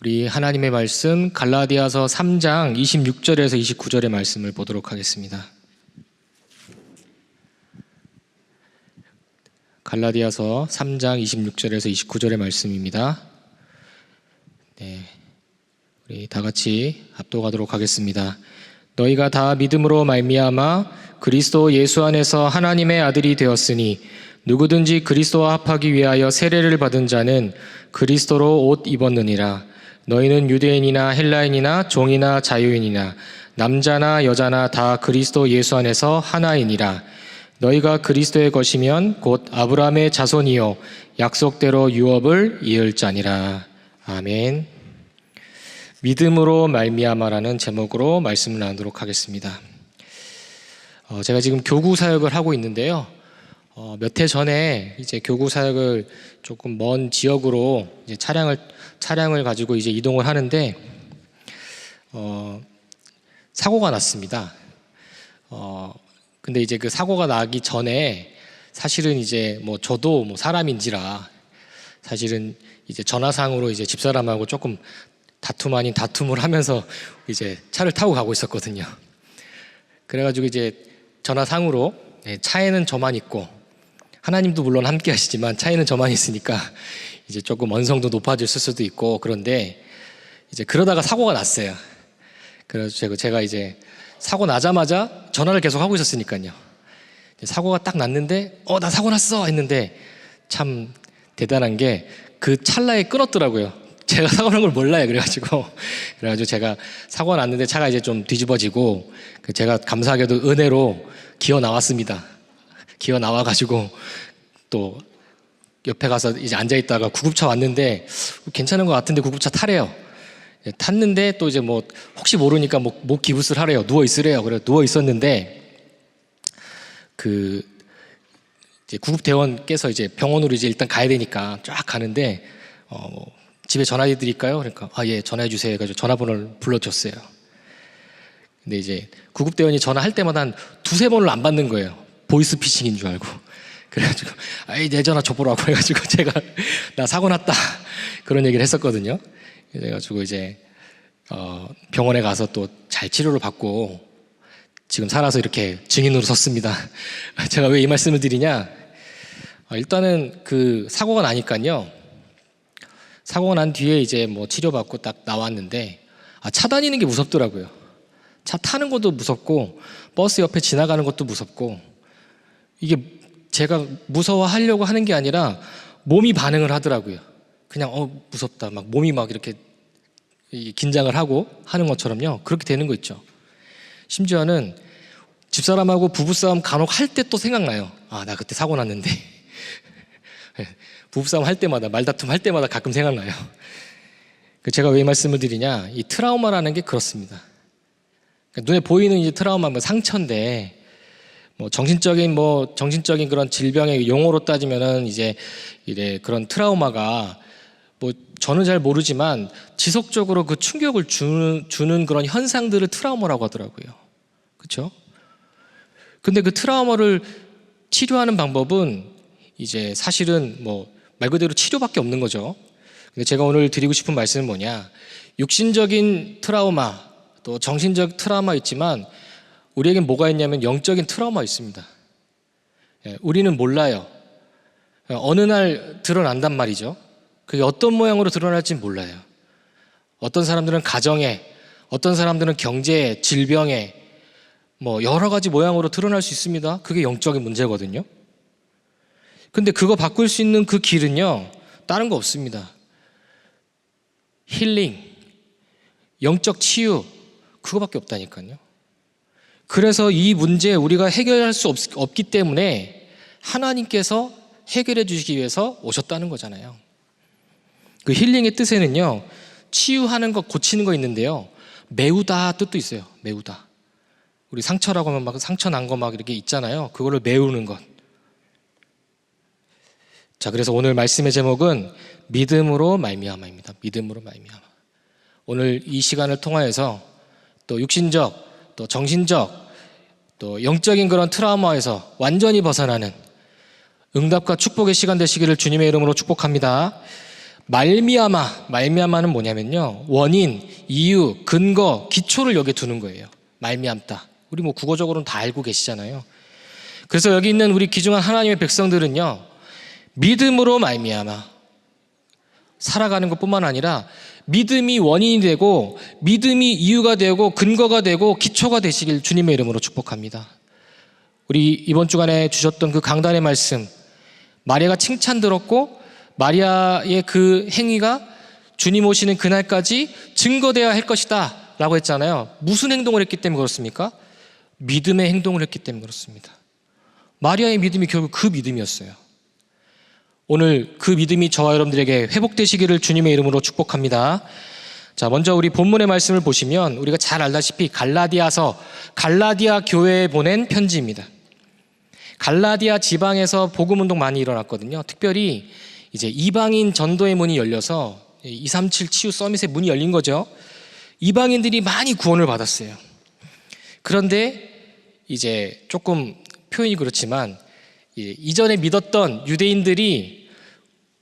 우리 하나님의 말씀 갈라디아서 3장 26절에서 29절의 말씀을 보도록 하겠습니다. 갈라디아서 3장 26절에서 29절의 말씀입니다. 네, 우리 다 같이 합독하도록 하겠습니다. 너희가 다 믿음으로 말미암아 그리스도 예수 안에서 하나님의 아들이 되었으니 누구든지 그리스도와 합하기 위하여 세례를 받은 자는 그리스도로 옷 입었느니라. 너희는 유대인이나 헬라인이나 종이나 자유인이나 남자나 여자나 다 그리스도 예수 안에서 하나이니라. 너희가 그리스도의 것이면 곧 아브라함의 자손이요 약속대로 유업을 이을 자니라. 아멘. 믿음으로 말미암아라는 제목으로 말씀을 나누도록 하겠습니다. 제가 지금 교구 사역을 하고 있는데요. 몇 해 전에 이제 교구 사역을 조금 먼 지역으로 이제 차량을 가지고 이제 이동을 하는데 사고가 났습니다. 근데 이제 그 사고가 나기 전에 사실은 이제 저도 사람인지라 사실은 이제 전화상으로 이제 집사람하고 조금 다툼 아닌 다툼을 하면서 이제 차를 타고 가고 있었거든요. 그래가지고 이제 전화상으로 차에는 저만 있고 하나님도 물론 함께 하시지만 차에는 저만 있으니까 이제 조금 언성도 높아졌을 수도 있고 그런데 이제 그러다가 사고가 났어요. 그래서 제가 이제 사고 나자마자 전화를 계속 하고 있었으니까요. 사고가 딱 났는데 나 사고 났어 했는데 참 대단한 게 그 찰나에 끊었더라고요. 제가 사고 난 걸 몰라요. 그래가지고 제가 사고가 났는데 차가 이제 좀 뒤집어지고 제가 감사하게도 은혜로 기어 나왔습니다. 기어 나와가지고 또 옆에 가서 이제 앉아있다가 구급차 왔는데 괜찮은 것 같은데 구급차 타래요. 탔는데 또 이제 혹시 모르니까 목 기부스를 하래요. 누워있으래요. 그래 누워있었는데 이제 구급대원께서 이제 병원으로 이제 일단 가야 되니까 쫙 가는데 집에 전화해 드릴까요? 그러니까 예 전화해 주세요 해가지고 전화번호를 불러줬어요. 근데 이제 구급대원이 전화할 때마다 한 두세 번을 안 받는 거예요. 보이스피싱인 줄 알고. 그래가지고 내 전화 줘보라고 해가지고 제가 나 사고 났다 그런 얘기를 했었거든요. 그래가지고 이제 병원에 가서 또 잘 치료를 받고 지금 살아서 이렇게 증인으로 섰습니다. 제가 왜 이 말씀을 드리냐? 일단은 그 사고가 나니까요. 사고가 난 뒤에 이제 치료받고 딱 나왔는데 차 다니는 게 무섭더라고요. 차 타는 것도 무섭고 버스 옆에 지나가는 것도 무섭고 이게 제가 무서워하려고 하는 게 아니라 몸이 반응을 하더라고요. 그냥 무섭다 막 몸이 막 이렇게 긴장을 하고 하는 것처럼요. 그렇게 되는 거 있죠. 심지어는 집사람하고 부부싸움 간혹 할 때 또 생각나요. 나 그때 사고 났는데 부부싸움 할 때마다 말다툼 할 때마다 가끔 생각나요. 제가 왜 이 말씀을 드리냐? 이 트라우마라는 게 그렇습니다. 눈에 보이는 이제 트라우마 상처인데 정신적인 그런 질병의 용어로 따지면은 이제 그런 트라우마가 저는 잘 모르지만 지속적으로 그 충격을 주는 그런 현상들을 트라우마라고 하더라고요. 그렇죠? 근데 그 트라우마를 치료하는 방법은 이제 사실은 말 그대로 치료밖에 없는 거죠. 근데 제가 오늘 드리고 싶은 말씀은 뭐냐? 육신적인 트라우마 또 정신적 트라우마 있지만 우리에겐 뭐가 있냐면 영적인 트라우마 있습니다. 우리는 몰라요. 어느 날 드러난단 말이죠. 그게 어떤 모양으로 드러날지는 몰라요. 어떤 사람들은 가정에, 어떤 사람들은 경제에, 질병에 여러 가지 모양으로 드러날 수 있습니다. 그게 영적인 문제거든요. 근데 그거 바꿀 수 있는 그 길은요, 다른 거 없습니다. 힐링, 영적 치유, 그거밖에 없다니까요. 그래서 이 문제 우리가 해결할 수 없기 때문에 하나님께서 해결해 주시기 위해서 오셨다는 거잖아요. 그 힐링의 뜻에는요, 치유하는 것, 고치는 거 있는데요, 메우다 뜻도 있어요. 메우다. 우리 상처라고 하면 막 상처 난 거 막 이렇게 있잖아요. 그거를 메우는 것. 자, 그래서 오늘 말씀의 제목은 믿음으로 말미암아입니다. 믿음으로 말미암아. 오늘 이 시간을 통하여서 또 육신적, 또 정신적, 또 영적인 그런 트라우마에서 완전히 벗어나는 응답과 축복의 시간 되시기를 주님의 이름으로 축복합니다. 말미암아는 뭐냐면요, 원인, 이유, 근거, 기초를 여기에 두는 거예요. 말미암다. 우리 뭐 국어적으로는 다 알고 계시잖아요. 그래서 여기 있는 우리 귀중한 하나님의 백성들은요, 믿음으로 말미암아 살아가는 것뿐만 아니라 믿음이 원인이 되고 믿음이 이유가 되고 근거가 되고 기초가 되시길 주님의 이름으로 축복합니다. 우리 이번 주간에 주셨던 그 강단의 말씀, 마리아가 칭찬 들었고 마리아의 그 행위가 주님 오시는 그날까지 증거되어야 할 것이다 라고 했잖아요. 무슨 행동을 했기 때문에 그렇습니까? 믿음의 행동을 했기 때문에 그렇습니다. 마리아의 믿음이 결국 그 믿음이었어요. 오늘 그 믿음이 저와 여러분들에게 회복되시기를 주님의 이름으로 축복합니다. 자, 먼저 우리 본문의 말씀을 보시면 우리가 잘 알다시피 갈라디아서, 갈라디아 교회에 보낸 편지입니다. 갈라디아 지방에서 복음 운동 많이 일어났거든요. 특별히 이제 이방인 전도의 문이 열려서 237 치유 서밋의 문이 열린 거죠. 이방인들이 많이 구원을 받았어요. 그런데 이제 조금 표현이 그렇지만 이전에 믿었던 유대인들이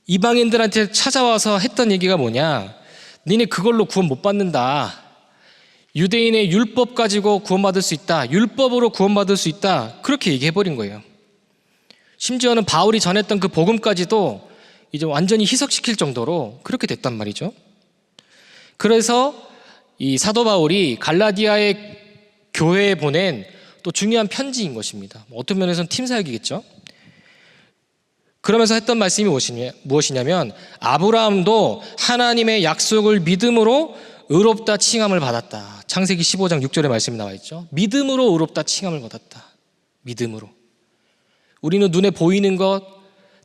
이방인들한테 찾아와서 했던 얘기가 뭐냐, 니네 그걸로 구원 못 받는다, 유대인의 율법 가지고 구원받을 수 있다, 율법으로 구원받을 수 있다, 그렇게 얘기해버린 거예요. 심지어는 바울이 전했던 그 복음까지도 이제 완전히 희석시킬 정도로 그렇게 됐단 말이죠. 그래서 이 사도 바울이 갈라디아의 교회에 보낸 또 중요한 편지인 것입니다. 어떤 면에서는 팀사역이겠죠. 그러면서 했던 말씀이 무엇이냐면 아브라함도 하나님의 약속을 믿음으로 의롭다 칭함을 받았다. 창세기 15장 6절의 말씀이 나와 있죠. 믿음으로 의롭다 칭함을 받았다. 믿음으로. 우리는 눈에 보이는 것,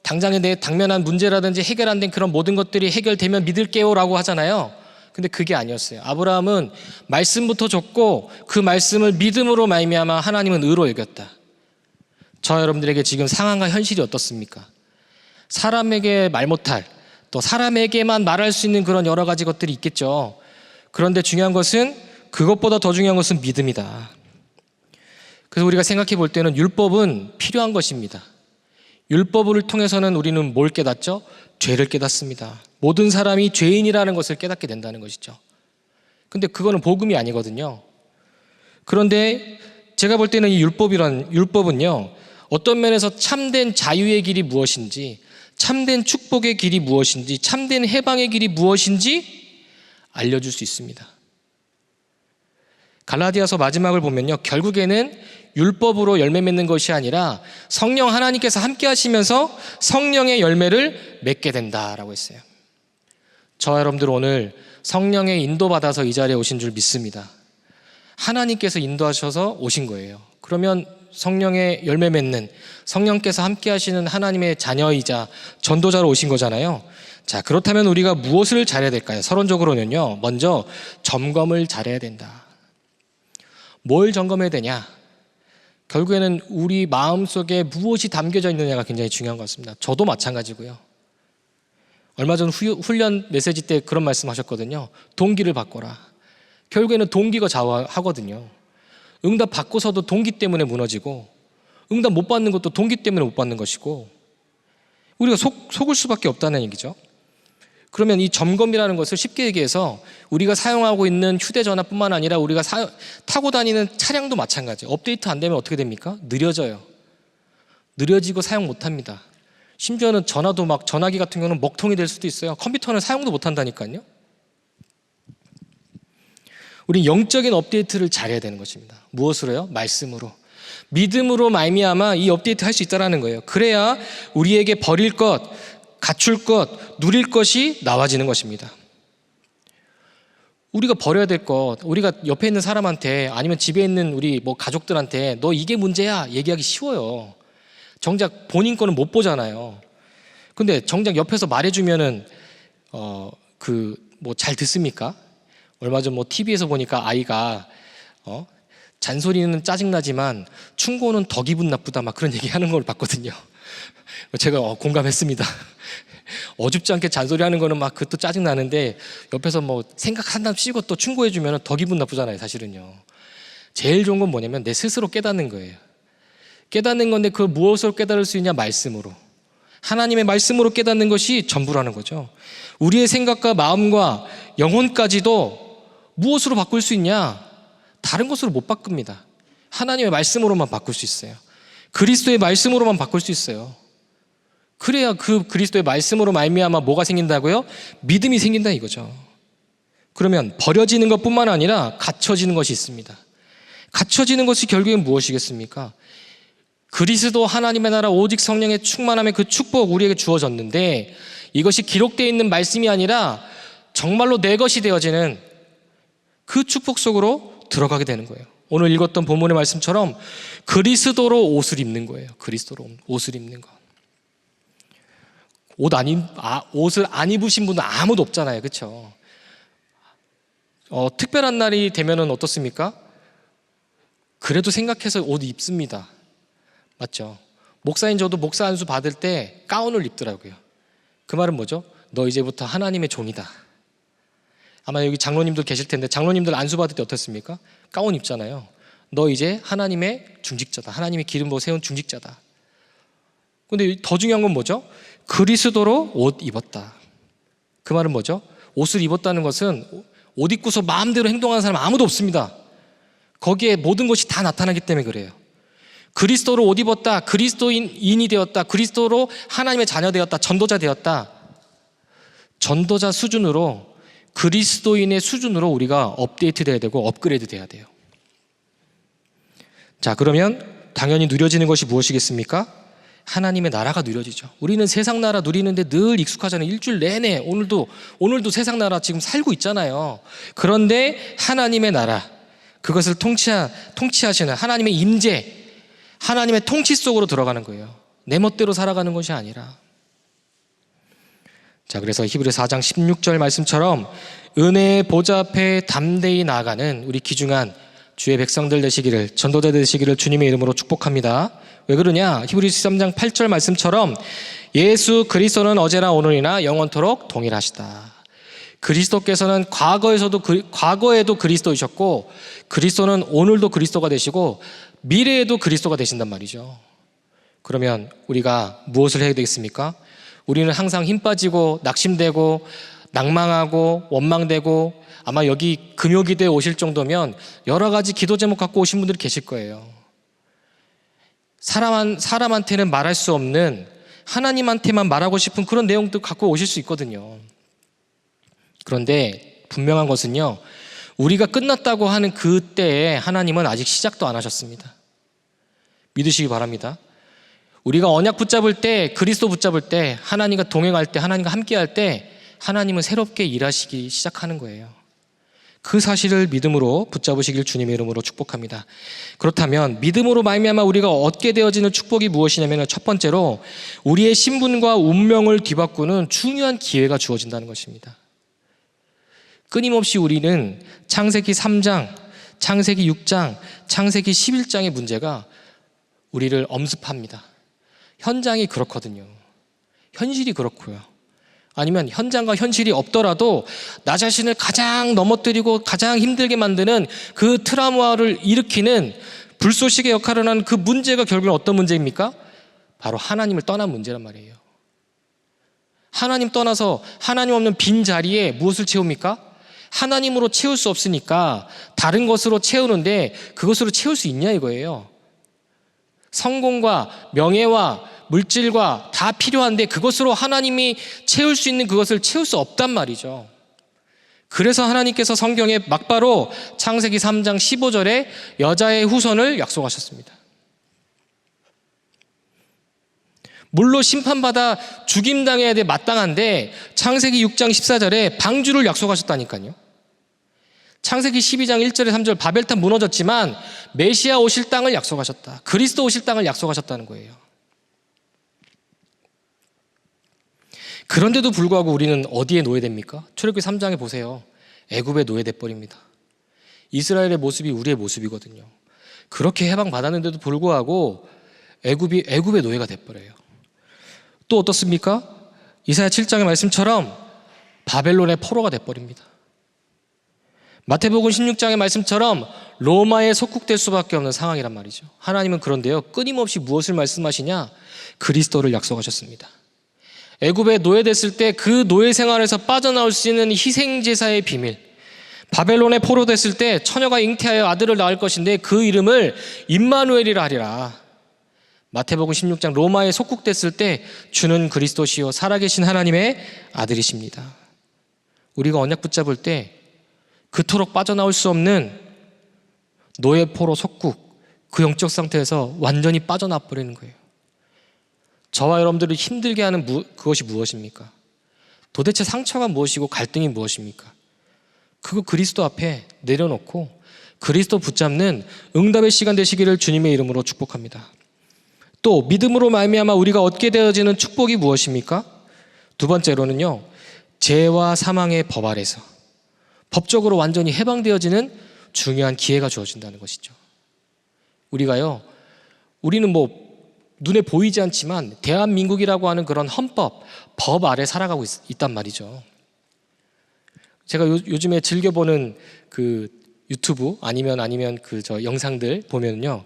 당장에 내 당면한 문제라든지 해결 안 된 그런 모든 것들이 해결되면 믿을게요 라고 하잖아요. 근데 그게 아니었어요. 아브라함은 말씀부터 줬고 그 말씀을 믿음으로 말미암아 하나님은 의로 여겼다. 저 여러분들에게 지금 상황과 현실이 어떻습니까? 사람에게 말 못할, 또 사람에게만 말할 수 있는 그런 여러 가지 것들이 있겠죠. 그런데 중요한 것은, 그것보다 더 중요한 것은 믿음이다. 그래서 우리가 생각해 볼 때는 율법은 필요한 것입니다. 율법을 통해서는 우리는 뭘 깨닫죠? 죄를 깨닫습니다. 모든 사람이 죄인이라는 것을 깨닫게 된다는 것이죠. 근데 그거는 복음이 아니거든요. 그런데 제가 볼 때는 이 율법은요, 어떤 면에서 참된 자유의 길이 무엇인지, 참된 축복의 길이 무엇인지, 참된 해방의 길이 무엇인지 알려줄 수 있습니다. 갈라디아서 마지막을 보면요, 결국에는 율법으로 열매 맺는 것이 아니라 성령 하나님께서 함께 하시면서 성령의 열매를 맺게 된다라고 했어요. 저와 여러분들 오늘 성령의 인도받아서 이 자리에 오신 줄 믿습니다. 하나님께서 인도하셔서 오신 거예요. 그러면 성령의 열매 맺는, 성령께서 함께 하시는 하나님의 자녀이자 전도자로 오신 거잖아요. 자, 그렇다면 우리가 무엇을 잘해야 될까요? 서론적으로는요, 먼저 점검을 잘해야 된다. 뭘 점검해야 되냐? 결국에는 우리 마음속에 무엇이 담겨져 있느냐가 굉장히 중요한 것 같습니다. 저도 마찬가지고요. 얼마 전 훈련 메시지 때 그런 말씀 하셨거든요. 동기를 바꿔라. 결국에는 동기가 좌우하거든요. 응답 받고서도 동기 때문에 무너지고, 응답 못 받는 것도 동기 때문에 못 받는 것이고, 우리가 속을 수밖에 없다는 얘기죠. 그러면 이 점검이라는 것을 쉽게 얘기해서 우리가 사용하고 있는 휴대전화뿐만 아니라 우리가 타고 다니는 차량도 마찬가지예요. 업데이트 안 되면 어떻게 됩니까? 느려져요. 느려지고 사용 못합니다. 심지어는 전화도 막, 전화기 같은 경우는 먹통이 될 수도 있어요. 컴퓨터는 사용도 못한다니까요. 우린 영적인 업데이트를 잘해야 되는 것입니다. 무엇으로요? 말씀으로. 믿음으로 말미암아 이 업데이트 할 수 있다는 거예요. 그래야 우리에게 버릴 것, 갖출 것, 누릴 것이 나와지는 것입니다. 우리가 버려야 될 것, 우리가 옆에 있는 사람한테 아니면 집에 있는 우리 뭐 가족들한테 너 이게 문제야 얘기하기 쉬워요. 정작 본인 거는 못 보잖아요. 근데 정작 옆에서 말해주면은 뭐 잘 듣습니까? 얼마 전 뭐 TV에서 보니까 아이가 잔소리는 짜증나지만 충고는 더 기분 나쁘다 막 그런 얘기하는 걸 봤거든요. 제가 공감했습니다. 어줍지 않게 잔소리하는 거는 막 그것도 짜증나는데 옆에서 뭐 생각 한 단 쉬고 또 충고해주면 더 기분 나쁘잖아요. 사실은요. 제일 좋은 건 뭐냐면 내 스스로 깨닫는 거예요. 깨닫는 건데 그걸 무엇으로 깨달을 수 있냐? 말씀으로. 하나님의 말씀으로 깨닫는 것이 전부라는 거죠. 우리의 생각과 마음과 영혼까지도 무엇으로 바꿀 수 있냐? 다른 것으로 못 바꿉니다. 하나님의 말씀으로만 바꿀 수 있어요. 그리스도의 말씀으로만 바꿀 수 있어요. 그래야 그 그리스도의 말씀으로 말미암아 뭐가 생긴다고요? 믿음이 생긴다 이거죠. 그러면 버려지는 것뿐만 아니라 갖춰지는 것이 있습니다. 갖춰지는 것이 결국엔 무엇이겠습니까? 그리스도 하나님의 나라 오직 성령의 충만함의 그 축복 우리에게 주어졌는데 이것이 기록되어 있는 말씀이 아니라 정말로 내 것이 되어지는 그 축복 속으로 들어가게 되는 거예요. 오늘 읽었던 본문의 말씀처럼 그리스도로 옷을 입는 거예요. 그리스도로 옷을 입는 것. 옷을 안 입으신 분은 아무도 없잖아요. 그렇죠? 특별한 날이 되면은 어떻습니까? 그래도 생각해서 옷 입습니다. 맞죠? 목사인 저도 목사 안수 받을 때 가운을 입더라고요. 그 말은 뭐죠? 너 이제부터 하나님의 종이다. 아마 여기 장로님들 계실 텐데 장로님들 안수 받을 때 어떻습니까? 가운 입잖아요. 너 이제 하나님의 중직자다. 하나님의 기름으로 세운 중직자다. 근데 더 중요한 건 뭐죠? 그리스도로 옷 입었다. 그 말은 뭐죠? 옷을 입었다는 것은 옷 입고서 마음대로 행동하는 사람 아무도 없습니다. 거기에 모든 것이 다 나타나기 때문에 그래요. 그리스도로 옷 입었다. 그리스도인이 되었다. 그리스도로 하나님의 자녀 되었다. 전도자 되었다. 전도자 수준으로 그리스도인의 수준으로 우리가 업데이트 돼야 되고 업그레이드 돼야 돼요. 자, 그러면 당연히 누려지는 것이 무엇이겠습니까? 하나님의 나라가 누려지죠. 우리는 세상 나라 누리는데 늘 익숙하잖아요. 일주일 내내 오늘도 세상 나라 지금 살고 있잖아요. 그런데 하나님의 나라, 그것을 통치하시는 하나님의 임재, 하나님의 통치 속으로 들어가는 거예요. 내 멋대로 살아가는 것이 아니라. 자, 그래서 히브리서 4장 16절 말씀처럼 은혜의 보좌 앞에 담대히 나아가는 우리 귀중한 주의 백성들 되시기를, 전도자 되시기를 주님의 이름으로 축복합니다. 왜 그러냐? 히브리서 13장 8절 말씀처럼 예수 그리스도는 어제나 오늘이나 영원토록 동일하시다. 그리스도께서는 과거에도 그리스도이셨고 그리스도는 오늘도 그리스도가 되시고 미래에도 그리스도가 되신단 말이죠. 그러면 우리가 무엇을 해야 되겠습니까? 우리는 항상 힘 빠지고 낙심되고 낭망하고 원망되고 아마 여기 금요기도에 오실 정도면 여러 가지 기도 제목 갖고 오신 분들이 계실 거예요. 사람한테는 말할 수 없는 하나님한테만 말하고 싶은 그런 내용도 갖고 오실 수 있거든요. 그런데 분명한 것은요, 우리가 끝났다고 하는 그때에 하나님은 아직 시작도 안 하셨습니다. 믿으시기 바랍니다. 우리가 언약 붙잡을 때, 그리스도 붙잡을 때, 하나님과 동행할 때, 하나님과 함께할 때 하나님은 새롭게 일하시기 시작하는 거예요. 그 사실을 믿음으로 붙잡으시길 주님의 이름으로 축복합니다. 그렇다면 믿음으로 말미암아 우리가 얻게 되어지는 축복이 무엇이냐면 첫 번째로 우리의 신분과 운명을 뒤바꾸는 중요한 기회가 주어진다는 것입니다. 끊임없이 우리는 창세기 3장, 창세기 6장, 창세기 11장의 문제가 우리를 엄습합니다. 현장이 그렇거든요. 현실이 그렇고요. 아니면 현장과 현실이 없더라도 나 자신을 가장 넘어뜨리고 가장 힘들게 만드는 그 트라우마를 일으키는 불쏘시개 역할을 하는 그 문제가 결국은 어떤 문제입니까? 바로 하나님을 떠난 문제란 말이에요. 하나님 떠나서 하나님 없는 빈 자리에 무엇을 채웁니까? 하나님으로 채울 수 없으니까 다른 것으로 채우는데 그것으로 채울 수 있냐 이거예요. 성공과 명예와 물질과 다 필요한데 그것으로 하나님이 채울 수 있는 그것을 채울 수 없단 말이죠. 그래서 하나님께서 성경에 막바로 창세기 3장 15절에 여자의 후손을 약속하셨습니다. 물로 심판받아 죽임당해야 돼 마땅한데 창세기 6장 14절에 방주를 약속하셨다니까요. 창세기 12장 1절에 3절 바벨탑 무너졌지만 메시아 오실 땅을 약속하셨다. 그리스도 오실 땅을 약속하셨다는 거예요. 그런데도 불구하고 우리는 어디에 노예됩니까? 출애굽기 3장에 보세요. 애굽에 노예돼 버립니다. 이스라엘의 모습이 우리의 모습이거든요. 그렇게 해방받았는데도 불구하고 애굽의 노예가 돼 버려요. 또 어떻습니까? 이사야 7장의 말씀처럼 바벨론의 포로가 돼 버립니다. 마태복음 16장의 말씀처럼 로마에 속국될 수밖에 없는 상황이란 말이죠. 하나님은 그런데요, 끊임없이 무엇을 말씀하시냐? 그리스도를 약속하셨습니다. 애굽에 노예됐을 때 그 노예 생활에서 빠져나올 수 있는 희생제사의 비밀, 바벨론에 포로됐을 때 처녀가 잉태하여 아들을 낳을 것인데 그 이름을 임마누엘이라 하리라. 마태복음 16장 로마에 속국됐을 때 주는 그리스도시요 살아계신 하나님의 아들이십니다. 우리가 언약 붙잡을 때 그토록 빠져나올 수 없는 노예 포로 속국, 그 영적 상태에서 완전히 빠져나와 버리는 거예요. 저와 여러분들을 힘들게 하는 그것이 무엇입니까? 도대체 상처가 무엇이고 갈등이 무엇입니까? 그거 그리스도 앞에 내려놓고 그리스도 붙잡는 응답의 시간 되시기를 주님의 이름으로 축복합니다. 또 믿음으로 말미암아 우리가 얻게 되어지는 축복이 무엇입니까? 두 번째로는요, 죄와 사망의 법 아래서 법적으로 완전히 해방되어지는 중요한 기회가 주어진다는 것이죠. 우리는 눈에 보이지 않지만 대한민국이라고 하는 그런 헌법, 법 아래 살아가고 있단 말이죠. 제가 요즘에 즐겨보는 그 유튜브 아니면 저 영상들 보면요,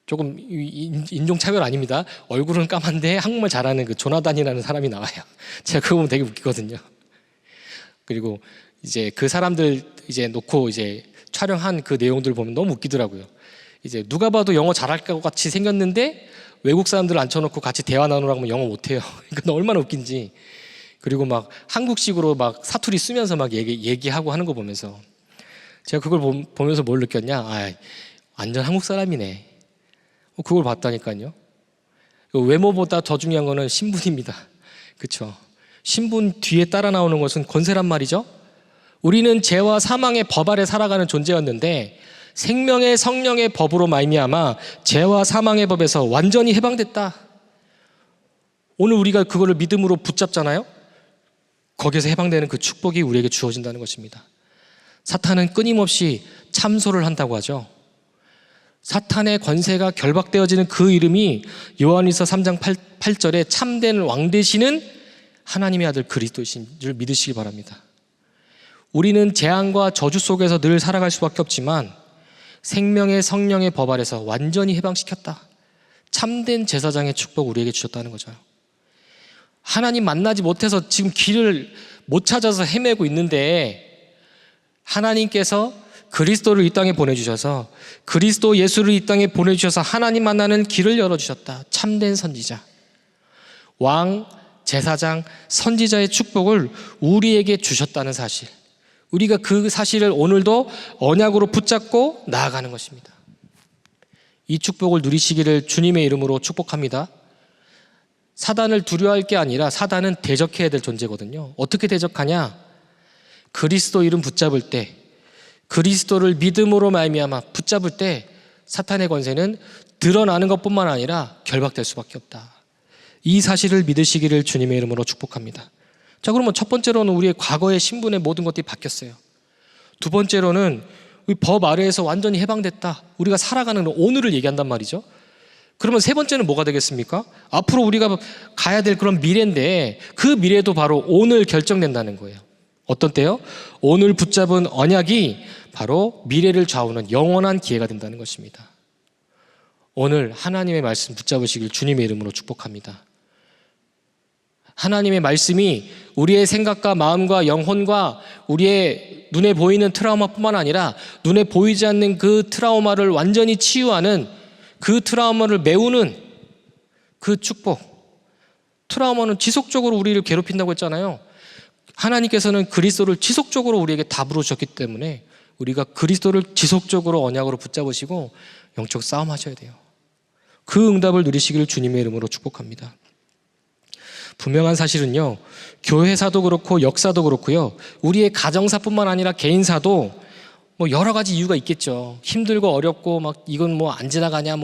조금 인종차별 아닙니다. 얼굴은 까만데 한국말 잘하는 그 조나단이라는 사람이 나와요. 제가 그거 보면 되게 웃기거든요. 그리고 이제 그 사람들 놓고 촬영한 그 내용들 보면 너무 웃기더라고요. 누가 봐도 영어 잘할 것 같이 생겼는데 외국 사람들을 앉혀놓고 같이 대화 나누라고 하면 영어 못해요. 그러니까 얼마나 웃긴지. 그리고 막 한국식으로 막 사투리 쓰면서 막 얘기하고 하는 거 보면서 제가 그걸 보면서 뭘 느꼈냐? 완전 한국 사람이네. 그걸 봤다니까요. 외모보다 더 중요한 거는 신분입니다. 그렇죠? 신분 뒤에 따라 나오는 것은 권세란 말이죠. 우리는 죄와 사망의 법 아래 살아가는 존재였는데 생명의 성령의 법으로 말미암아 죄와 사망의 법에서 완전히 해방됐다. 오늘 우리가 그거를 믿음으로 붙잡잖아요. 거기에서 해방되는 그 축복이 우리에게 주어진다는 것입니다. 사탄은 끊임없이 참소를 한다고 하죠. 사탄의 권세가 결박되어지는 그 이름이 요한일서 3장 8절에 참된 왕 되시는 하나님의 아들 그리스도이신 줄 믿으시기 바랍니다. 우리는 재앙과 저주 속에서 늘 살아갈 수밖에 없지만 생명의 성령의 법 아래서 완전히 해방시켰다. 참된 제사장의 축복 우리에게 주셨다는 거죠. 하나님 만나지 못해서 지금 길을 못 찾아서 헤매고 있는데 하나님께서 그리스도를 이 땅에 보내주셔서 그리스도 예수를 이 땅에 보내주셔서 하나님 만나는 길을 열어주셨다. 참된 선지자, 왕, 제사장, 선지자의 축복을 우리에게 주셨다는 사실, 우리가 그 사실을 오늘도 언약으로 붙잡고 나아가는 것입니다. 이 축복을 누리시기를 주님의 이름으로 축복합니다. 사단을 두려워할 게 아니라 사단은 대적해야 될 존재거든요. 어떻게 대적하냐? 그리스도 이름 붙잡을 때, 그리스도를 믿음으로 말미암아 붙잡을 때 사탄의 권세는 드러나는 것뿐만 아니라 결박될 수밖에 없다. 이 사실을 믿으시기를 주님의 이름으로 축복합니다. 자, 그러면 첫 번째로는 우리의 과거의 신분의 모든 것들이 바뀌었어요. 두 번째로는 법 아래에서 완전히 해방됐다. 우리가 살아가는 오늘을 얘기한단 말이죠. 그러면 세 번째는 뭐가 되겠습니까? 앞으로 우리가 가야 될 그런 미래인데 그 미래도 바로 오늘 결정된다는 거예요. 어떤 때요? 오늘 붙잡은 언약이 바로 미래를 좌우하는 영원한 기회가 된다는 것입니다. 오늘 하나님의 말씀 붙잡으시길 주님의 이름으로 축복합니다. 하나님의 말씀이 우리의 생각과 마음과 영혼과 우리의 눈에 보이는 트라우마뿐만 아니라 눈에 보이지 않는 그 트라우마를 완전히 치유하는, 그 트라우마를 메우는 그 축복. 트라우마는 지속적으로 우리를 괴롭힌다고 했잖아요. 하나님께서는 그리스도를 지속적으로 우리에게 답으로 주셨기 때문에 우리가 그리스도를 지속적으로 언약으로 붙잡으시고 영적 싸움하셔야 돼요. 그 응답을 누리시기를 주님의 이름으로 축복합니다. 분명한 사실은요, 교회사도 그렇고 역사도 그렇고요, 우리의 가정사뿐만 아니라 개인사도 여러 가지 이유가 있겠죠. 힘들고 어렵고 이건 안 지나가냐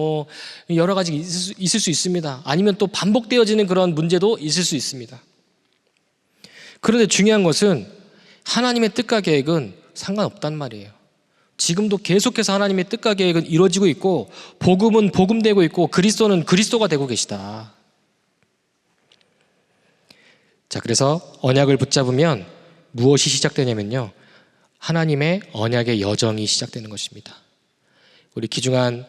여러 가지 있을 수 있습니다. 아니면 또 반복되어지는 그런 문제도 있을 수 있습니다. 그런데 중요한 것은 하나님의 뜻과 계획은 상관없단 말이에요. 지금도 계속해서 하나님의 뜻과 계획은 이루어지고 있고 복음은 복음되고 있고 그리스도는 그리스도가 되고 계시다. 자, 그래서 언약을 붙잡으면 무엇이 시작되냐면요, 하나님의 언약의 여정이 시작되는 것입니다. 우리 귀중한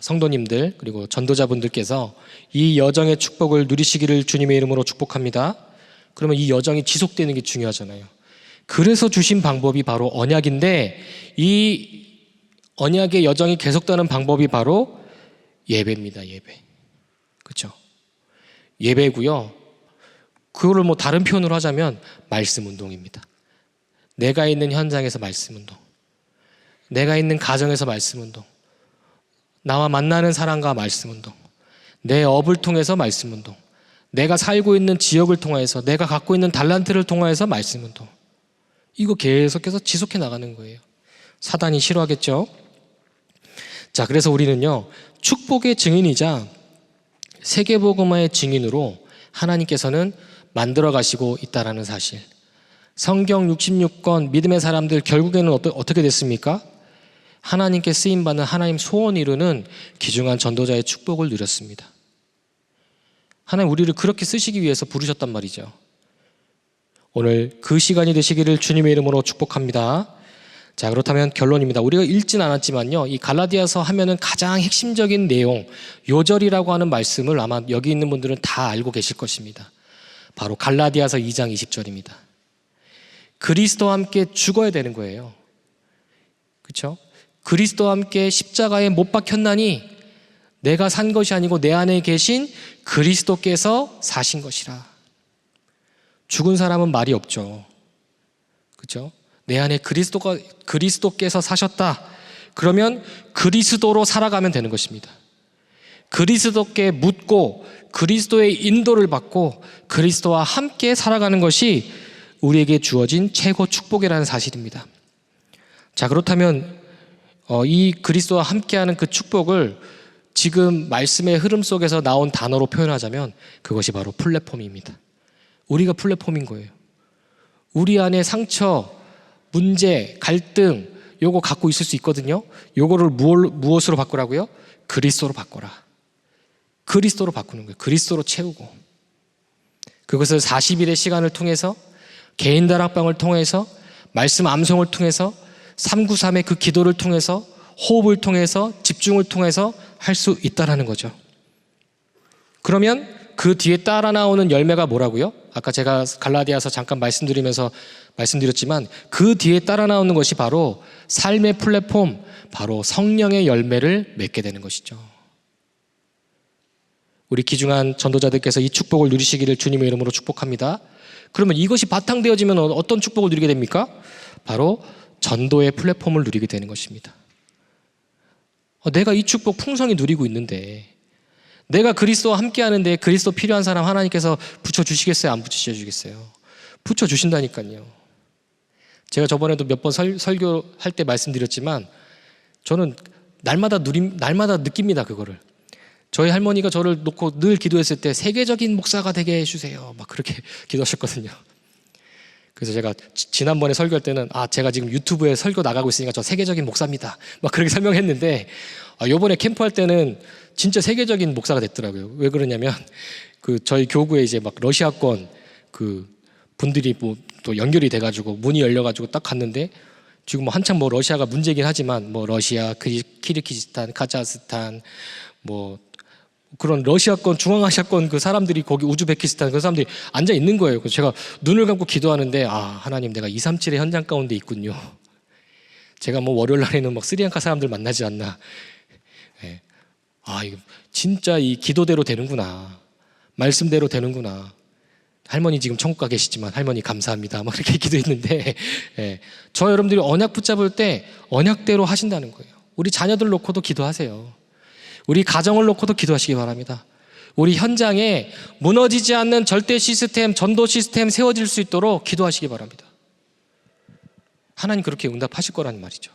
성도님들 그리고 전도자분들께서 이 여정의 축복을 누리시기를 주님의 이름으로 축복합니다. 그러면 이 여정이 지속되는 게 중요하잖아요. 그래서 주신 방법이 바로 언약인데, 이 언약의 여정이 계속되는 방법이 바로 예배입니다. 예배. 그렇죠? 예배고요. 그거를 뭐 다른 표현으로 하자면 말씀 운동입니다. 내가 있는 현장에서 말씀 운동, 내가 있는 가정에서 말씀 운동, 나와 만나는 사람과 말씀 운동, 내 업을 통해서 말씀 운동, 내가 살고 있는 지역을 통해서, 내가 갖고 있는 달란트를 통해서 말씀 운동. 이거 계속해서 지속해 나가는 거예요. 사단이 싫어하겠죠? 자, 그래서 우리는요, 축복의 증인이자 세계복음화의 증인으로 하나님께서는 만들어 가시고 있다라는 사실. 성경 66권 믿음의 사람들 결국에는 어떻게 됐습니까? 하나님께 쓰임받는 하나님 소원 이루는 귀중한 전도자의 축복을 누렸습니다. 하나님 우리를 그렇게 쓰시기 위해서 부르셨단 말이죠. 오늘 그 시간이 되시기를 주님의 이름으로 축복합니다. 자, 그렇다면 결론입니다. 우리가 읽진 않았지만요, 이 갈라디아서 하면은 가장 핵심적인 내용, 요절이라고 하는 말씀을 아마 여기 있는 분들은 다 알고 계실 것입니다. 바로 갈라디아서 2장 20절입니다. 그리스도와 함께 죽어야 되는 거예요. 그렇죠? 그리스도와 함께 십자가에 못 박혔나니 내가 산 것이 아니고 내 안에 계신 그리스도께서 사신 것이라. 죽은 사람은 말이 없죠. 그렇죠? 내 안에 그리스도께서 사셨다. 그러면 그리스도로 살아가면 되는 것입니다. 그리스도께 묻고 그리스도의 인도를 받고 그리스도와 함께 살아가는 것이 우리에게 주어진 최고 축복이라는 사실입니다. 자, 그렇다면 이 그리스도와 함께하는 그 축복을 지금 말씀의 흐름 속에서 나온 단어로 표현하자면 그것이 바로 플랫폼입니다. 우리가 플랫폼인 거예요. 우리 안에 상처, 문제, 갈등 요거 갖고 있을 수 있거든요. 요거를 무엇으로 바꾸라고요? 그리스도로 바꿔라. 그리스도로 바꾸는 거예요. 그리스도로 채우고, 그것을 40일의 시간을 통해서, 개인 다락방을 통해서, 말씀 암송을 통해서, 393의 그 기도를 통해서, 호흡을 통해서, 집중을 통해서 할 수 있다는 거죠. 그러면 그 뒤에 따라 나오는 열매가 뭐라고요? 아까 제가 갈라디아서 잠깐 말씀드렸지만 그 뒤에 따라 나오는 것이 바로 삶의 플랫폼, 바로 성령의 열매를 맺게 되는 것이죠. 우리 귀중한 전도자들께서 이 축복을 누리시기를 주님의 이름으로 축복합니다. 그러면 이것이 바탕되어지면 어떤 축복을 누리게 됩니까? 바로 전도의 플랫폼을 누리게 되는 것입니다. 내가 이 축복 풍성히 누리고 있는데, 내가 그리스도와 함께 하는데 그리스도 필요한 사람 하나님께서 붙여주시겠어요? 안 붙여주시겠어요? 붙여주신다니까요. 제가 저번에도 몇 번 설교할 때 말씀드렸지만 저는 날마다 느낍니다. 그거를. 저희 할머니가 저를 놓고 늘 기도했을 때 세계적인 목사가 되게 해주세요, 막 그렇게 기도하셨거든요. 그래서 제가 지난번에 설교할 때는 제가 지금 유튜브에 설교 나가고 있으니까 저 세계적인 목사입니다, 막 그렇게 설명했는데 요번에 캠프할 때는 진짜 세계적인 목사가 됐더라고요. 왜 그러냐면 저희 교구에 이제 막 러시아권 분들이 또 연결이 돼가지고 문이 열려가지고 딱 갔는데, 지금 한창 러시아가 문제긴 하지만 러시아, 키르기즈스탄, 카자흐스탄 그런 러시아권, 중앙아시아권 그 사람들이, 거기 우즈베키스탄 그 사람들이 앉아 있는 거예요. 그래서 제가 눈을 감고 기도하는데 하나님, 내가 237의 현장 가운데 있군요. 제가 월요일 날에는 스리랑카 사람들 만나지 않나. 네. 이거 진짜 이 기도대로 되는구나, 말씀대로 되는구나. 할머니 지금 천국 가 계시지만 할머니 감사합니다, 막 이렇게 기도했는데, 네. 저 여러분들이 언약 붙잡을 때 언약대로 하신다는 거예요. 우리 자녀들 놓고도 기도하세요. 우리 가정을 놓고도 기도하시기 바랍니다. 우리 현장에 무너지지 않는 절대 시스템, 전도 시스템 세워질 수 있도록 기도하시기 바랍니다. 하나님 그렇게 응답하실 거라는 말이죠.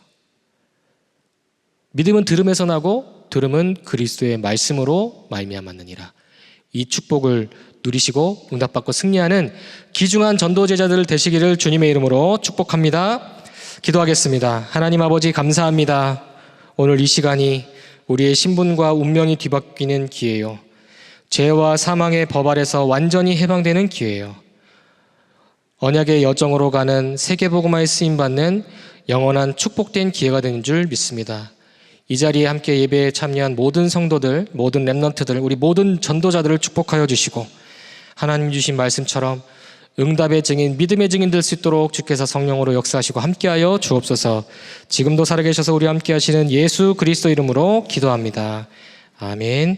믿음은 들음에서 나고 들음은 그리스도의 말씀으로 말미암았느니라. 이 축복을 누리시고 응답받고 승리하는 귀중한 전도 제자들 되시기를 주님의 이름으로 축복합니다. 기도하겠습니다. 하나님 아버지, 감사합니다. 오늘 이 시간이 우리의 신분과 운명이 뒤바뀌는 기회요, 죄와 사망의 법 아래서 완전히 해방되는 기회요, 언약의 여정으로 가는 세계복음화에 쓰임받는 영원한 축복된 기회가 되는 줄 믿습니다. 이 자리에 함께 예배에 참여한 모든 성도들, 모든 렘넌트들, 우리 모든 전도자들을 축복하여 주시고 하나님 주신 말씀처럼 응답의 증인, 믿음의 증인 될 수 있도록 주께서 성령으로 역사하시고 함께하여 주옵소서. 지금도 살아계셔서 우리 함께 하시는 예수 그리스도 이름으로 기도합니다. 아멘.